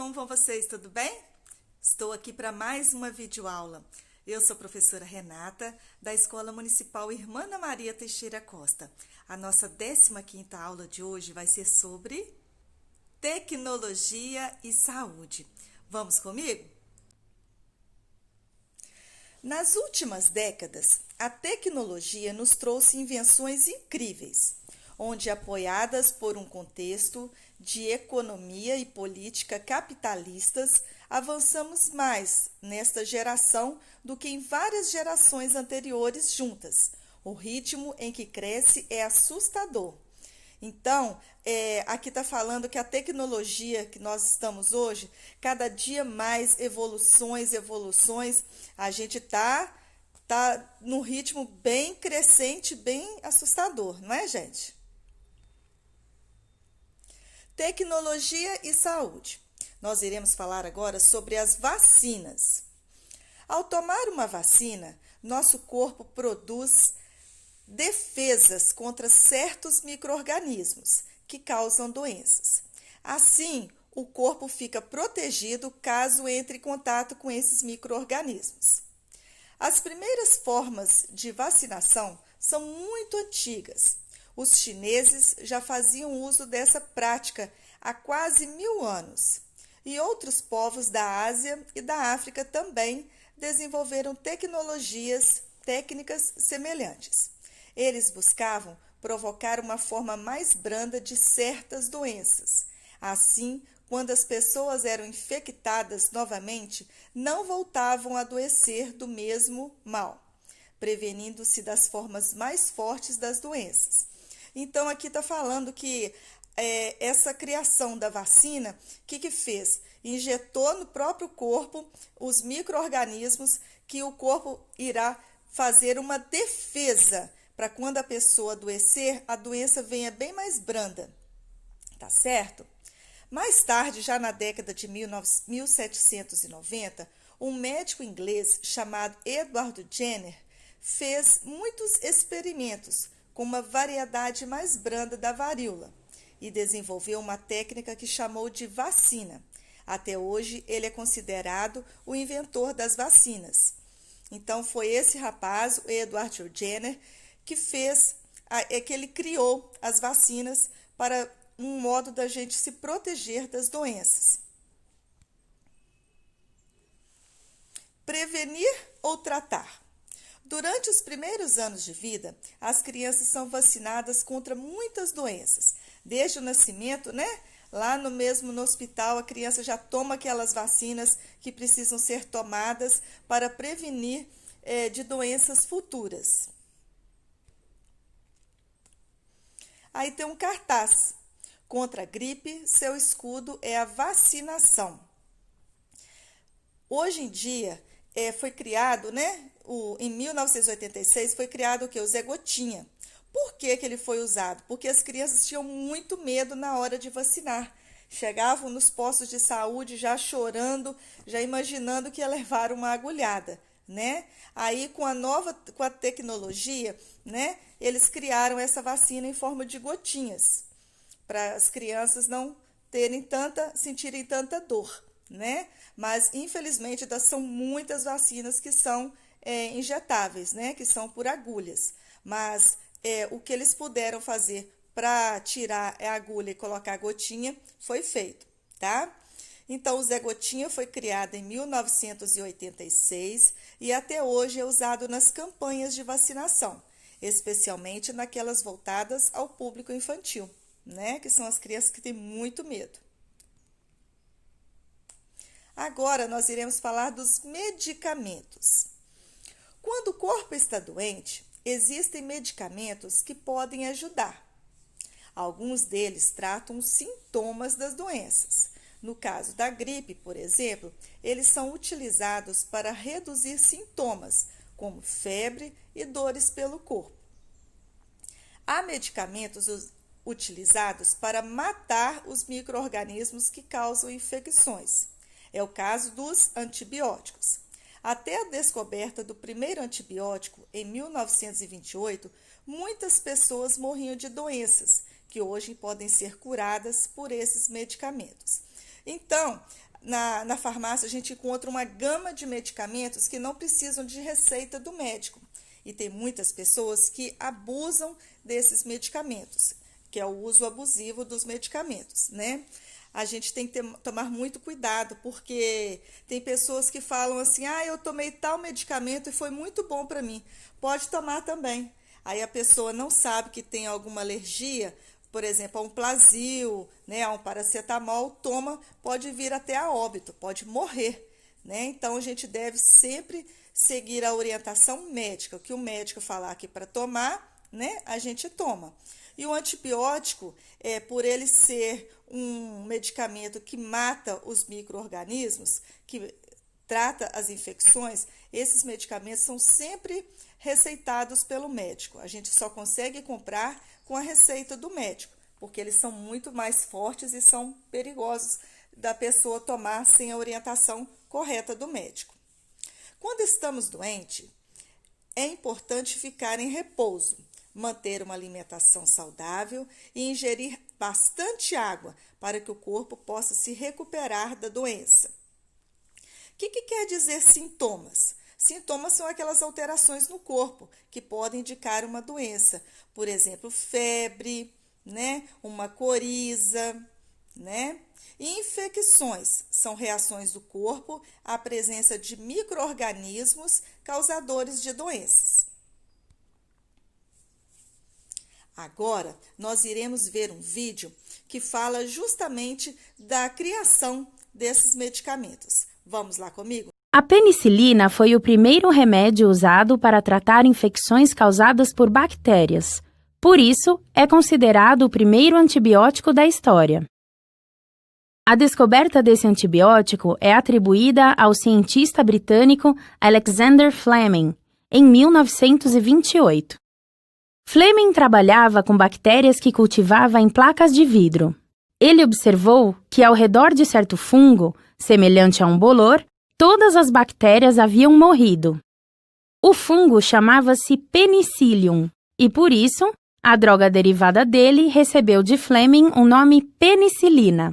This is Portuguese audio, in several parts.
como vão vocês? Tudo bem? Estou aqui para mais uma videoaula. Eu sou a professora Renata, da Escola Municipal Irmã Ana Maria Teixeira Costa. A nossa 15ª aula de hoje vai ser sobre tecnologia e saúde. Vamos comigo? Nas últimas décadas, a tecnologia nos trouxe invenções incríveis, onde, apoiadas por um contexto de economia e política capitalistas, avançamos mais nesta geração do que em várias gerações anteriores juntas. O ritmo em que cresce é assustador. Então, aqui está falando que a tecnologia que nós estamos hoje, cada dia mais evoluções, a gente tá num ritmo bem crescente, bem assustador, não é, gente? Tecnologia e saúde. Nós iremos falar agora sobre as vacinas. Ao tomar uma vacina, nosso corpo produz defesas contra certos micro-organismos que causam doenças. Assim, o corpo fica protegido caso entre em contato com esses micro-organismos. As primeiras formas de vacinação são muito antigas. Os chineses já faziam uso dessa prática há quase 1000 anos. E outros povos da Ásia e da África também desenvolveram técnicas semelhantes. Eles buscavam provocar uma forma mais branda de certas doenças. Assim, quando as pessoas eram infectadas novamente, não voltavam a adoecer do mesmo mal, prevenindo-se das formas mais fortes das doenças. Então, aqui está falando que essa criação da vacina, o que fez? Injetou no próprio corpo os micro-organismos que o corpo irá fazer uma defesa para quando a pessoa adoecer, a doença venha bem mais branda, tá certo? Mais tarde, já na década de 1790, um médico inglês chamado Edward Jenner fez muitos experimentos com uma variedade mais branda da varíola e desenvolveu uma técnica que chamou de vacina. Até hoje, ele é considerado o inventor das vacinas. Então, foi esse rapaz, o Edward Jenner, que ele criou as vacinas para um modo da gente se proteger das doenças. Prevenir ou tratar? Durante os primeiros anos de vida, as crianças são vacinadas contra muitas doenças. Desde o nascimento, né? Lá no hospital, a criança já toma aquelas vacinas que precisam ser tomadas para prevenir de doenças futuras. Aí tem um cartaz. Contra a gripe, seu escudo é a vacinação. Hoje em dia, foi criado, né? Em 1986, foi criado o Zé Gotinha. Por que ele foi usado? Porque as crianças tinham muito medo na hora de vacinar. Chegavam nos postos de saúde já chorando, já imaginando que ia levar uma agulhada, né? Aí, com a tecnologia, né, eles criaram essa vacina em forma de gotinhas, para as crianças não sentirem tanta dor, né? Mas, infelizmente, são muitas vacinas que são injetáveis, né? Que são por agulhas. Mas o que eles puderam fazer para tirar a agulha e colocar a gotinha foi feito, tá? Então, o Zé Gotinha foi criado em 1986 e até hoje é usado nas campanhas de vacinação, especialmente naquelas voltadas ao público infantil, né? Que são as crianças que têm muito medo. Agora, nós iremos falar dos medicamentos. Quando o corpo está doente, existem medicamentos que podem ajudar. Alguns deles tratam os sintomas das doenças. No caso da gripe, por exemplo, eles são utilizados para reduzir sintomas, como febre e dores pelo corpo. Há medicamentos utilizados para matar os micro-organismos que causam infecções. É o caso dos antibióticos. Até a descoberta do primeiro antibiótico, em 1928, muitas pessoas morriam de doenças que hoje podem ser curadas por esses medicamentos. Então, na farmácia a gente encontra uma gama de medicamentos que não precisam de receita do médico. E tem muitas pessoas que abusam desses medicamentos, que é o uso abusivo dos medicamentos, né? A gente tem que tomar muito cuidado, porque tem pessoas que falam assim, eu tomei tal medicamento e foi muito bom para mim. Pode tomar também. Aí a pessoa não sabe que tem alguma alergia, por exemplo, a um Plasil, né, a um paracetamol, toma, pode vir até a óbito, pode morrer, né? Então a gente deve sempre seguir a orientação médica, o que o médico falar aqui para tomar, né, a gente toma. E o antibiótico, por ele ser um medicamento que mata os micro-organismos, que trata as infecções, esses medicamentos são sempre receitados pelo médico. A gente só consegue comprar com a receita do médico, porque eles são muito mais fortes e são perigosos da pessoa tomar sem a orientação correta do médico. Quando estamos doentes, é importante ficar em repouso, manter uma alimentação saudável e ingerir bastante água para que o corpo possa se recuperar da doença. O que quer dizer sintomas? Sintomas são aquelas alterações no corpo que podem indicar uma doença. Por exemplo, febre, né? Uma coriza, né? E infecções são reações do corpo à presença de micro-organismos causadores de doenças. Agora, nós iremos ver um vídeo que fala justamente da criação desses medicamentos. Vamos lá comigo? A penicilina foi o primeiro remédio usado para tratar infecções causadas por bactérias. Por isso, é considerado o primeiro antibiótico da história. A descoberta desse antibiótico é atribuída ao cientista britânico Alexander Fleming, em 1928. Fleming trabalhava com bactérias que cultivava em placas de vidro. Ele observou que, ao redor de certo fungo, semelhante a um bolor, todas as bactérias haviam morrido. O fungo chamava-se Penicillium e, por isso, a droga derivada dele recebeu de Fleming o nome penicilina.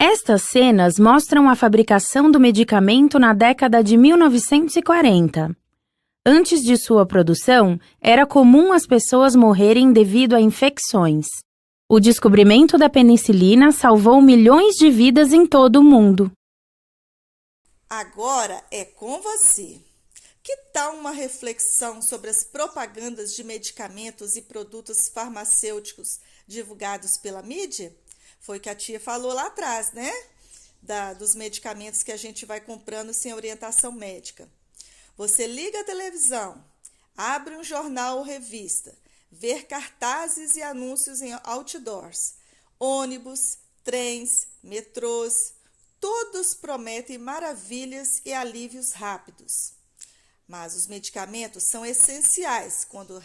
Estas cenas mostram a fabricação do medicamento na década de 1940. Antes de sua produção, era comum as pessoas morrerem devido a infecções. O descobrimento da penicilina salvou milhões de vidas em todo o mundo. Agora é com você. Que tal uma reflexão sobre as propagandas de medicamentos e produtos farmacêuticos divulgados pela mídia? Foi o que a tia falou lá atrás, né? Dos medicamentos que a gente vai comprando sem orientação médica. Você liga a televisão, abre um jornal ou revista, vê cartazes e anúncios em outdoors, ônibus, trens, metrôs, todos prometem maravilhas e alívios rápidos. Mas os medicamentos são essenciais quando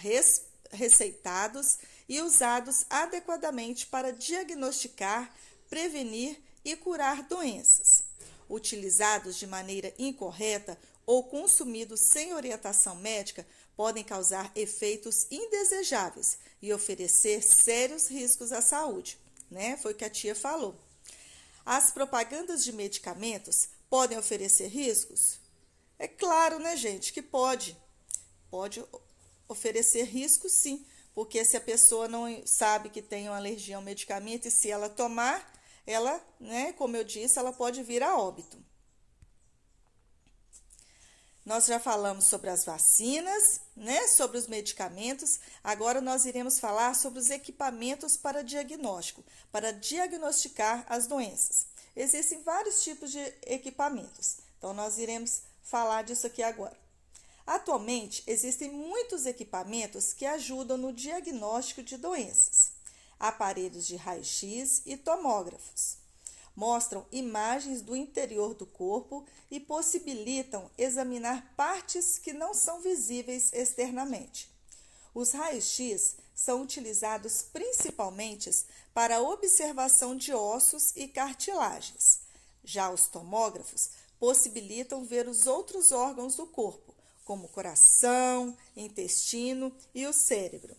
receitados e usados adequadamente para diagnosticar, prevenir e curar doenças. Utilizados de maneira incorreta ou consumidos sem orientação médica, podem causar efeitos indesejáveis e oferecer sérios riscos à saúde, né? Foi o que a tia falou. As propagandas de medicamentos podem oferecer riscos? É claro, né, gente, que pode. Pode oferecer riscos, sim, porque se a pessoa não sabe que tem uma alergia a um medicamento e se ela tomar, ela, né, como eu disse, ela pode vir a óbito. Nós já falamos sobre as vacinas, né, sobre os medicamentos. Agora nós iremos falar sobre os equipamentos para diagnóstico, para diagnosticar as doenças. Existem vários tipos de equipamentos, então nós iremos falar disso aqui agora. Atualmente, existem muitos equipamentos que ajudam no diagnóstico de doenças. Aparelhos de raio-x e tomógrafos. Mostram imagens do interior do corpo e possibilitam examinar partes que não são visíveis externamente. Os raios-x são utilizados principalmente para a observação de ossos e cartilagens. Já os tomógrafos possibilitam ver os outros órgãos do corpo, como o coração, intestino e o cérebro.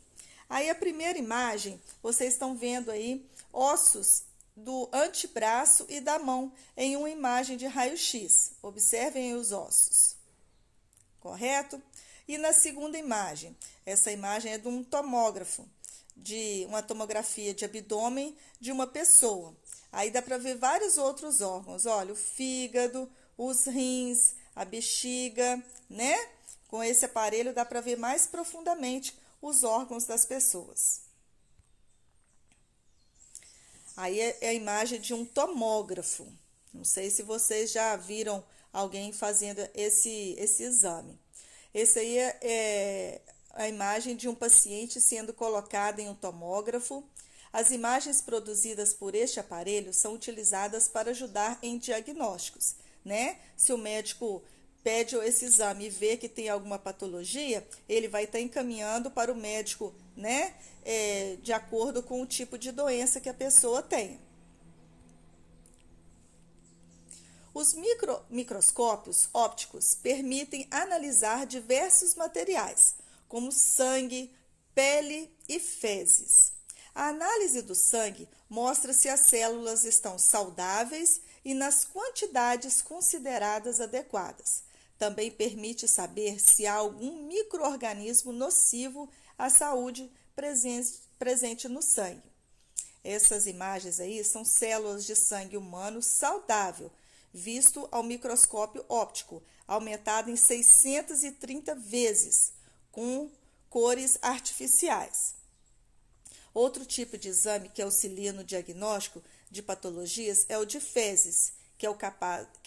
Aí a primeira imagem, vocês estão vendo aí ossos do antebraço e da mão em uma imagem de raio-x. Observem os ossos. Correto? E na segunda imagem, essa imagem é de um tomógrafo, de uma tomografia de abdômen de uma pessoa. Aí dá para ver vários outros órgãos, olha, o fígado, os rins, a bexiga, né? Com esse aparelho dá para ver mais profundamente os órgãos das pessoas. Aí é a imagem de um tomógrafo. Não sei se vocês já viram alguém fazendo esse exame. Esse aí é a imagem de um paciente sendo colocado em um tomógrafo. As imagens produzidas por este aparelho são utilizadas para ajudar em diagnósticos, né? Se o médico pede esse exame e vê que tem alguma patologia, ele vai estar encaminhando para o médico, né? De acordo com o tipo de doença que a pessoa tem. Os microscópios ópticos permitem analisar diversos materiais, como sangue, pele e fezes. A análise do sangue mostra se as células estão saudáveis e nas quantidades consideradas adequadas. Também permite saber se há algum micro-organismo nocivo à saúde presente no sangue. Essas imagens aí são células de sangue humano saudável, visto ao microscópio óptico, aumentado em 630 vezes, com cores artificiais. Outro tipo de exame que auxilia no diagnóstico de patologias é o de fezes, que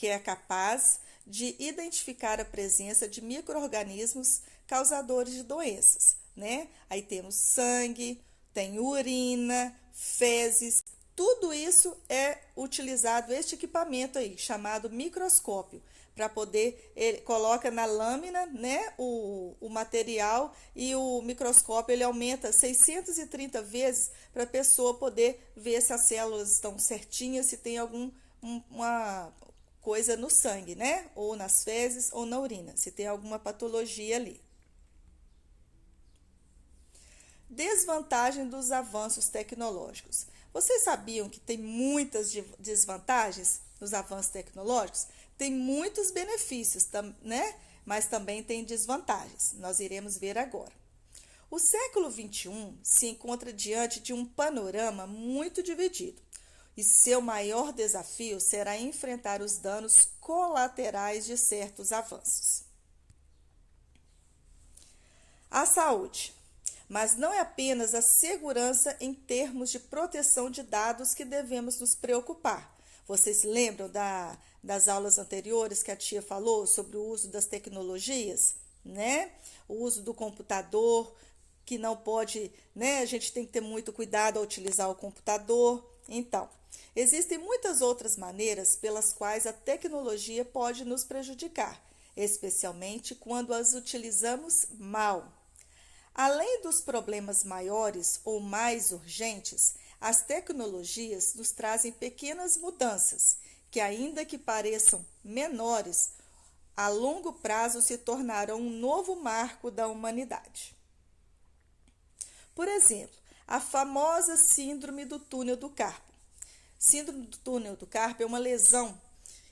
é capaz de identificar a presença de micro-organismos causadores de doenças, né? Aí temos sangue, tem urina, fezes, tudo isso é utilizado este equipamento aí, chamado microscópio, para poder, ele coloca na lâmina, né, o material, e o microscópio ele aumenta 630 vezes para a pessoa poder ver se as células estão certinhas, se tem alguma coisa no sangue, né, ou nas fezes ou na urina, se tem alguma patologia ali. Desvantagem dos avanços tecnológicos. Vocês sabiam que tem muitas desvantagens nos avanços tecnológicos? Tem muitos benefícios, né? Mas também tem desvantagens. Nós iremos ver agora. O século XXI se encontra diante de um panorama muito dividido. E seu maior desafio será enfrentar os danos colaterais de certos avanços. A saúde. Mas não é apenas a segurança em termos de proteção de dados que devemos nos preocupar. Vocês se lembram das aulas anteriores que a tia falou sobre o uso das tecnologias, né? O uso do computador, que não pode, né? A gente tem que ter muito cuidado ao utilizar o computador. Então, existem muitas outras maneiras pelas quais a tecnologia pode nos prejudicar, especialmente quando as utilizamos mal. Além dos problemas maiores ou mais urgentes, as tecnologias nos trazem pequenas mudanças, que ainda que pareçam menores, a longo prazo se tornarão um novo marco da humanidade. Por exemplo, a famosa síndrome do túnel do carpo. Síndrome do túnel do carpo é uma lesão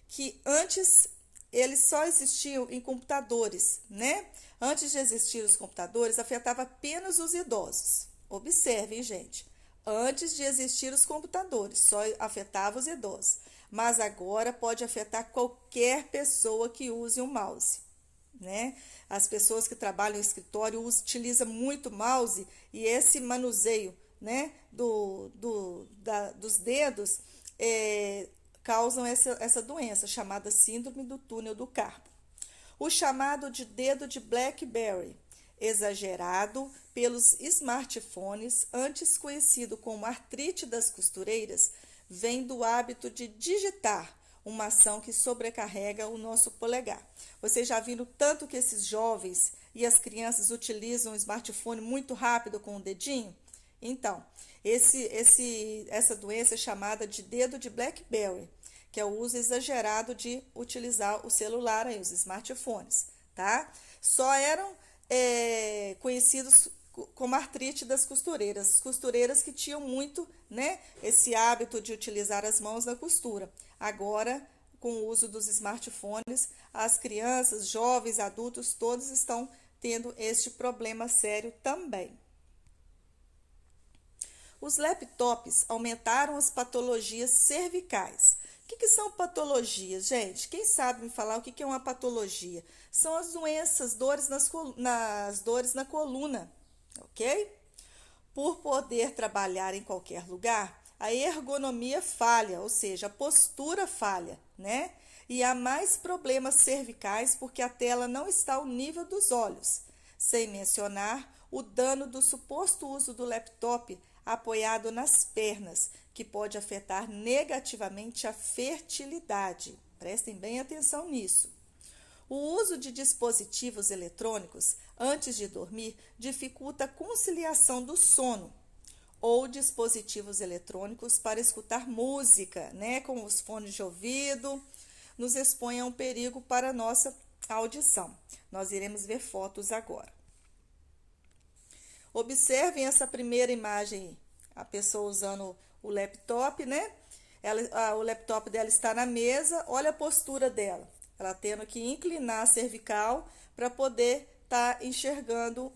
que antes eles só existiam em computadores, né? Antes de existir os computadores, afetava apenas os idosos. Observem, gente. Antes de existir os computadores, só afetava os idosos. Mas agora pode afetar qualquer pessoa que use um mouse, né? As pessoas que trabalham em escritório utilizam muito mouse e esse manuseio, né, dos dedos causam essa doença chamada síndrome do túnel do carpo. O chamado de dedo de BlackBerry, exagerado pelos smartphones, antes conhecido como artrite das costureiras, vem do hábito de digitar, uma ação que sobrecarrega o nosso polegar. Vocês já viram tanto que esses jovens e as crianças utilizam o smartphone muito rápido com o dedinho? Então, essa doença é chamada de dedo de BlackBerry, que é o uso exagerado de utilizar o celular, aí, os smartphones, tá? Só eram conhecidos como artrite das costureiras. As costureiras que tinham muito, né, esse hábito de utilizar as mãos na costura. Agora, com o uso dos smartphones, as crianças, jovens, adultos, todos estão tendo este problema sério também. Os laptops aumentaram as patologias cervicais. O que são patologias, gente? Quem sabe me falar o que é uma patologia? São as doenças, dores dores na coluna, ok? Por poder trabalhar em qualquer lugar, a ergonomia falha, ou seja, a postura falha, né? E há mais problemas cervicais porque a tela não está ao nível dos olhos, sem mencionar o dano do suposto uso do laptop apoiado nas pernas, que pode afetar negativamente a fertilidade. Prestem bem atenção nisso. O uso de dispositivos eletrônicos antes de dormir dificulta a conciliação do sono, ou dispositivos eletrônicos para escutar música, né, com os fones de ouvido, nos expõe a um perigo para a nossa audição. Nós iremos ver fotos agora. Observem essa primeira imagem, a pessoa usando o laptop, né? O laptop dela está na mesa, olha a postura dela. Ela tendo que inclinar a cervical para poder estar enxergando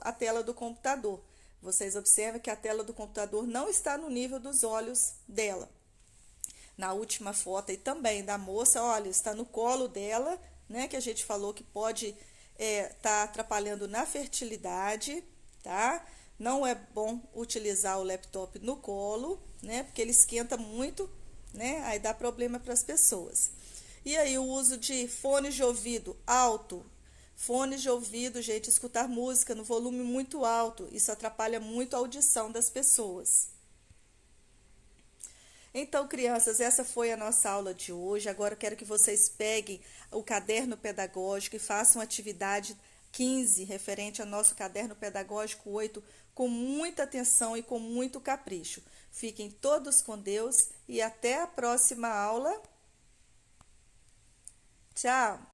a tela do computador. Vocês observam que a tela do computador não está no nível dos olhos dela. Na última foto aí também da moça, olha, está no colo dela, né? Que a gente falou que pode estar atrapalhando na fertilidade, tá? Não é bom utilizar o laptop no colo, né? Porque ele esquenta muito, né? Aí dá problema para as pessoas. E aí o uso de fones de ouvido alto. Fones de ouvido, gente, escutar música no volume muito alto, isso atrapalha muito a audição das pessoas. Então, crianças, essa foi a nossa aula de hoje. Agora eu quero que vocês peguem o caderno pedagógico e façam atividade 15, referente ao nosso caderno pedagógico 8, com muita atenção e com muito capricho. Fiquem todos com Deus e até a próxima aula. Tchau!